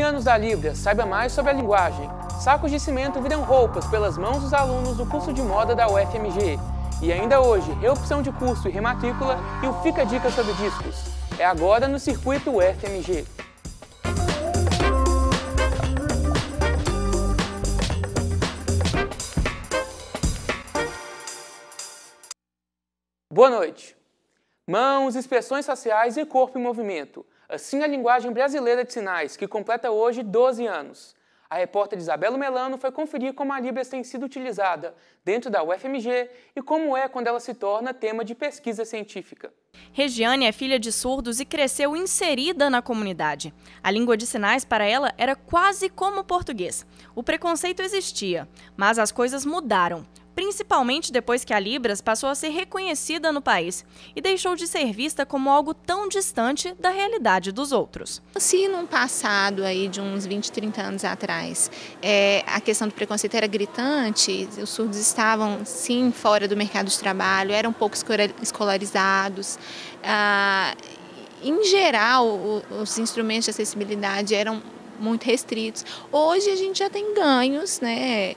anos da Libras, saiba mais sobre a linguagem. Sacos de cimento viram roupas pelas mãos dos alunos do curso de moda da UFMG. E ainda hoje, reopção de curso e rematrícula e o Fica a Dica sobre discos. É agora no Circuito UFMG. Boa noite. Mãos, expressões faciais e corpo em movimento. Assim a linguagem brasileira de sinais, que completa hoje 12 anos. A repórter Isabela Melano foi conferir como a Libras tem sido utilizada dentro da UFMG e como é quando ela se torna tema de pesquisa científica. Regiane é filha de surdos e cresceu inserida na comunidade. A língua de sinais para ela era quase como o português. O preconceito existia, mas as coisas mudaram. Principalmente depois que a Libras passou a ser reconhecida no país e deixou de ser vista como algo tão distante da realidade dos outros. Se num passado aí de uns 20, 30 anos atrás, a questão do preconceito era gritante, os surdos estavam sim fora do mercado de trabalho, eram pouco escolarizados, em geral os instrumentos de acessibilidade eram muito restritos. Hoje a gente já tem ganhos, né?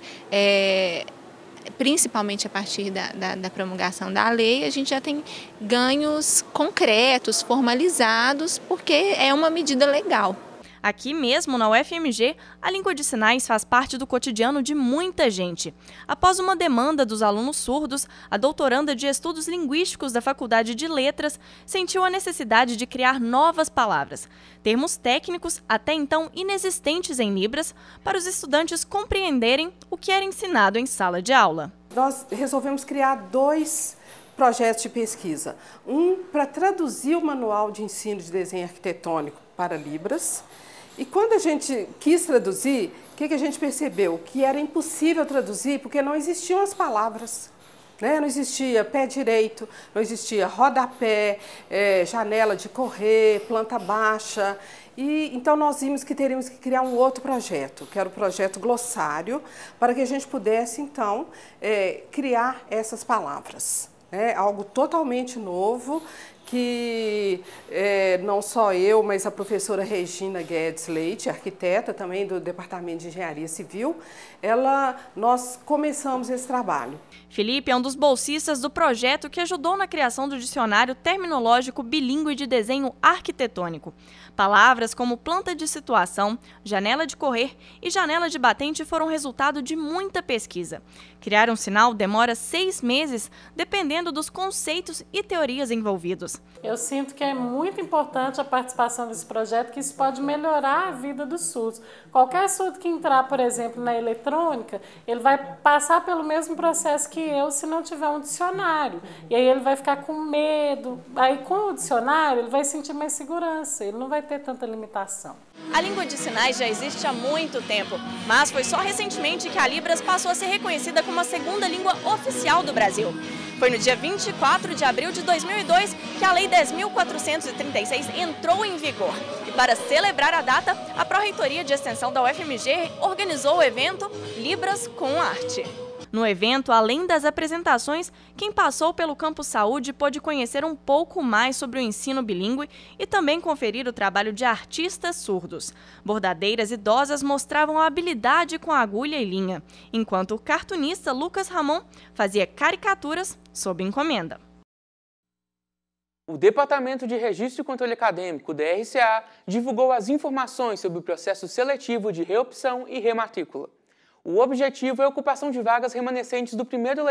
Principalmente a partir da promulgação da lei, a gente já tem ganhos concretos, formalizados, porque é uma medida legal. Aqui mesmo, na UFMG, a língua de sinais faz parte do cotidiano de muita gente. Após uma demanda dos alunos surdos, a doutoranda de Estudos Linguísticos da Faculdade de Letras sentiu a necessidade de criar novas palavras, termos técnicos até então inexistentes em Libras, para os estudantes compreenderem o que era ensinado em sala de aula. Nós resolvemos criar dois projetos de pesquisa. Um para traduzir o Manual de Ensino de Desenho Arquitetônico para Libras. E quando a gente quis traduzir, o que a gente percebeu? Que era impossível traduzir porque não existiam as palavras. Né? Não existia pé direito, não existia rodapé, janela de correr, planta baixa. E então nós vimos que teríamos que criar um outro projeto, que era o projeto glossário, para que a gente pudesse então criar essas palavras. Algo totalmente novo, que não só eu, mas a professora Regina Guedes Leite, arquiteta também do Departamento de Engenharia Civil, nós começamos esse trabalho. Felipe é um dos bolsistas do projeto que ajudou na criação do dicionário terminológico bilíngue de desenho arquitetônico. Palavras como planta de situação, janela de correr e janela de batente foram resultado de muita pesquisa. Criar um sinal demora 6 meses, dependendo dos conceitos e teorias envolvidos. Eu sinto que é muito importante a participação desse projeto, que isso pode melhorar a vida dos surdos. Qualquer surdo que entrar, por exemplo, na eletrônica, ele vai passar pelo mesmo processo que eu se não tiver um dicionário. E aí ele vai ficar com medo. Aí com o dicionário ele vai sentir mais segurança, ele não vai ter tanta limitação. A língua de sinais já existe há muito tempo, mas foi só recentemente que a Libras passou a ser reconhecida como a segunda língua oficial do Brasil. Foi no dia 24 de abril de 2002 que a Lei 10.436 entrou em vigor. E para celebrar a data, a Pró-Reitoria de Extensão da UFMG organizou o evento Libras com Arte. No evento, além das apresentações, quem passou pelo Campus Saúde pôde conhecer um pouco mais sobre o ensino bilíngue e também conferir o trabalho de artistas surdos. Bordadeiras idosas mostravam a habilidade com agulha e linha, enquanto o cartunista Lucas Ramon fazia caricaturas sob encomenda. O Departamento de Registro e Controle Acadêmico, DRCA, divulgou as informações sobre o processo seletivo de reopção e rematrícula. O objetivo é a ocupação de vagas remanescentes do primeiro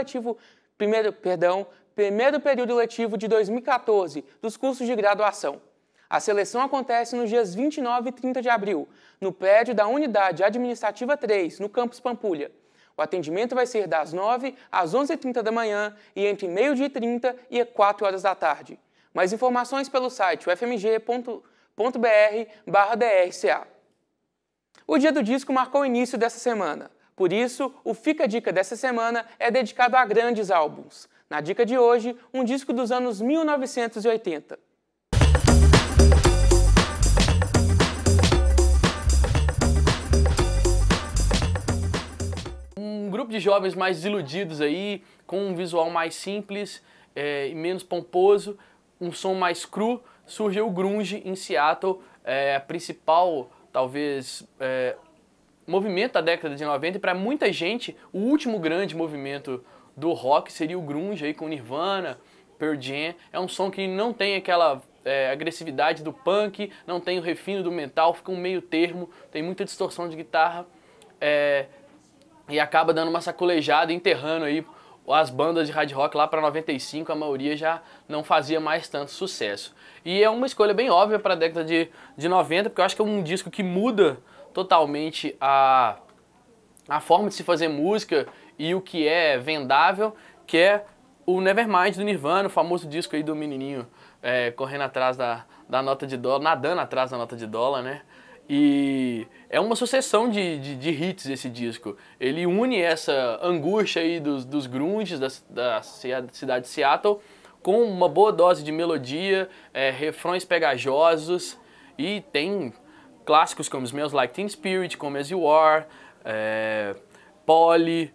período letivo de 2014 dos cursos de graduação. A seleção acontece nos dias 29 e 30 de abril, no prédio da Unidade Administrativa 3, no Campus Pampulha. O atendimento vai ser das 9 às 11h30 da manhã e entre meio-dia e 30 e 4 horas da tarde. Mais informações pelo site ufmg.br/DRCA. O Dia do Disco marcou o início dessa semana. Por isso, o Fica a Dica dessa semana é dedicado a grandes álbuns. Na dica de hoje, um disco dos anos 1980. Um grupo de jovens mais desiludidos aí, com um visual mais simples e menos pomposo, um som mais cru, surgiu o grunge em Seattle. A principal talvez, movimento da década de 90, e para muita gente, o último grande movimento do rock seria o grunge, aí, com Nirvana, Pearl Jam. É um som que não tem aquela agressividade do punk, não tem o refino do metal, fica um meio termo, tem muita distorção de guitarra, e acaba dando uma sacolejada, enterrando aí as bandas de hard rock lá para 95, a maioria já não fazia mais tanto sucesso. E é uma escolha bem óbvia para a década de 90, porque eu acho que é um disco que muda totalmente a forma de se fazer música e o que é vendável, que é o Nevermind do Nirvana, o famoso disco aí do menininho correndo atrás da nota de dólar, nadando atrás da nota de dólar, né? E é uma sucessão de hits esse disco. Ele une essa angústia aí dos grunges da cidade de Seattle com uma boa dose de melodia, refrões pegajosos, e tem clássicos como Smells Like Teen Spirit, como As You Are, Polly,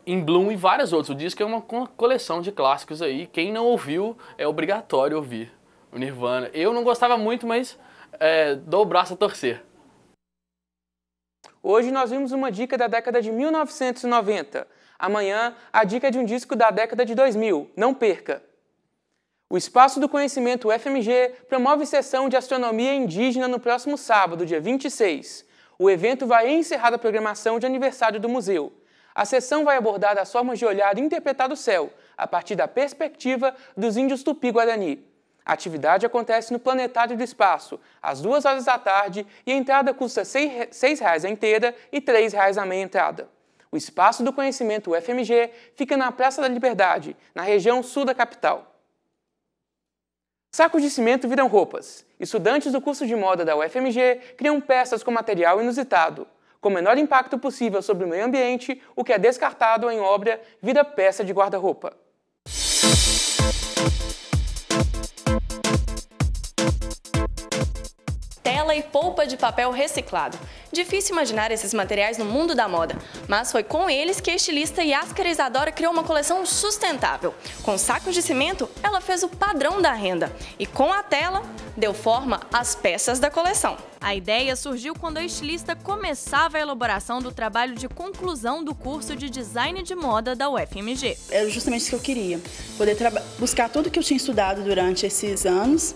In Bloom e várias outras. O disco é uma coleção de clássicos aí. Quem não ouviu, é obrigatório ouvir o Nirvana. Eu não gostava muito, mas dou o braço a torcer. Hoje nós vimos uma dica da década de 1990. Amanhã, a dica é de um disco da década de 2000. Não perca! O Espaço do Conhecimento UFMG promove sessão de astronomia indígena no próximo sábado, dia 26. O evento vai encerrar a programação de aniversário do museu. A sessão vai abordar as formas de olhar e interpretar o céu, a partir da perspectiva dos índios Tupi-Guarani. A atividade acontece no Planetário do Espaço, às 2 horas da tarde, e a entrada custa R$ 6,00 a inteira e R$ 3,00 a meia entrada. O Espaço do Conhecimento UFMG fica na Praça da Liberdade, na região sul da capital. Sacos de cimento viram roupas. Estudantes do curso de moda da UFMG criam peças com material inusitado. Com o menor impacto possível sobre o meio ambiente, o que é descartado em obra vira peça de guarda-roupa. Tela e polpa de papel reciclado. Difícil imaginar esses materiais no mundo da moda, mas foi com eles que a estilista Yaskara Isadora criou uma coleção sustentável. Com sacos de cimento, ela fez o padrão da renda e com a tela, deu forma às peças da coleção. A ideia surgiu quando a estilista começava a elaboração do trabalho de conclusão do curso de design de moda da UFMG. Era justamente isso que eu queria, poder buscar tudo que eu tinha estudado durante esses anos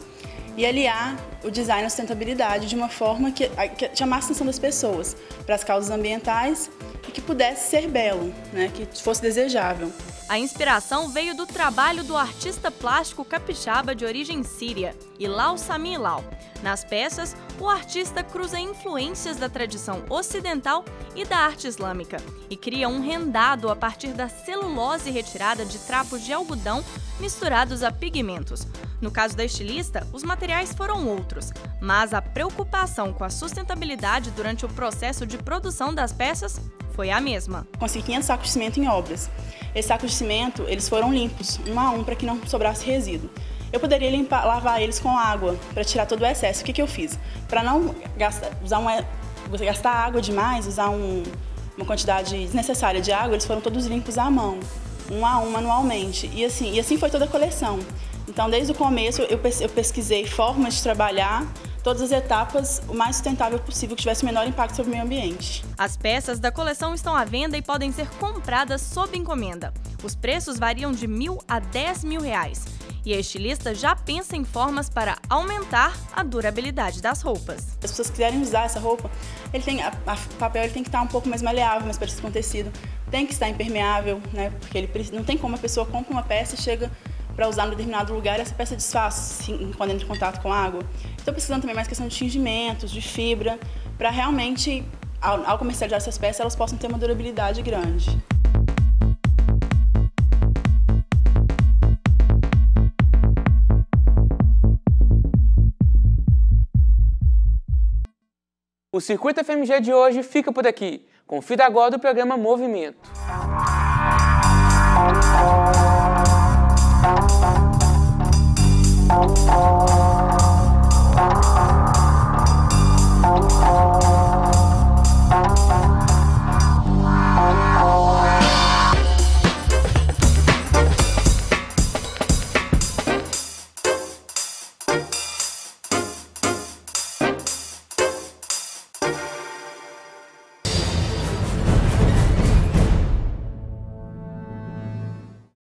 e aliar o design à sustentabilidade de uma forma que chamasse a atenção das pessoas para as causas ambientais e que pudesse ser belo, né, que fosse desejável. A inspiração veio do trabalho do artista plástico capixaba de origem síria, Hilal Sami Hilal. Nas peças, o artista cruza influências da tradição ocidental e da arte islâmica e cria um rendado a partir da celulose retirada de trapos de algodão misturados a pigmentos. No caso da estilista, os materiais foram outros, mas a preocupação com a sustentabilidade durante o processo de produção das peças foi a mesma. Consegui 500 sacos de cimento em obras. Esses sacos de cimento, eles foram limpos, um a um, para que não sobrasse resíduo. Eu poderia lavar eles com água para tirar todo o excesso. O que eu fiz? Para não gastar água demais, usar uma quantidade desnecessária de água, eles foram todos limpos à mão, um a um, manualmente. E assim foi toda a coleção. Então, desde o começo, eu pesquisei formas de trabalhar todas as etapas o mais sustentável possível, que tivesse o menor impacto sobre o meio ambiente. As peças da coleção estão à venda e podem ser compradas sob encomenda. Os preços variam de R$1.000 a R$10.000. E a estilista já pensa em formas para aumentar a durabilidade das roupas. Se as pessoas quiserem usar essa roupa, o papel tem que estar um pouco mais maleável, mais parecido com tecido. Tem que estar impermeável, né? Porque não tem como a pessoa compra uma peça e chega para usar em determinado lugar e essa peça desfaz quando entra em contato com água. Estou precisando também mais questão de tingimentos, de fibra, para realmente, ao comercializar essas peças, elas possam ter uma durabilidade grande. O Circuito FMG de hoje fica por aqui. Confira agora o programa Movimento.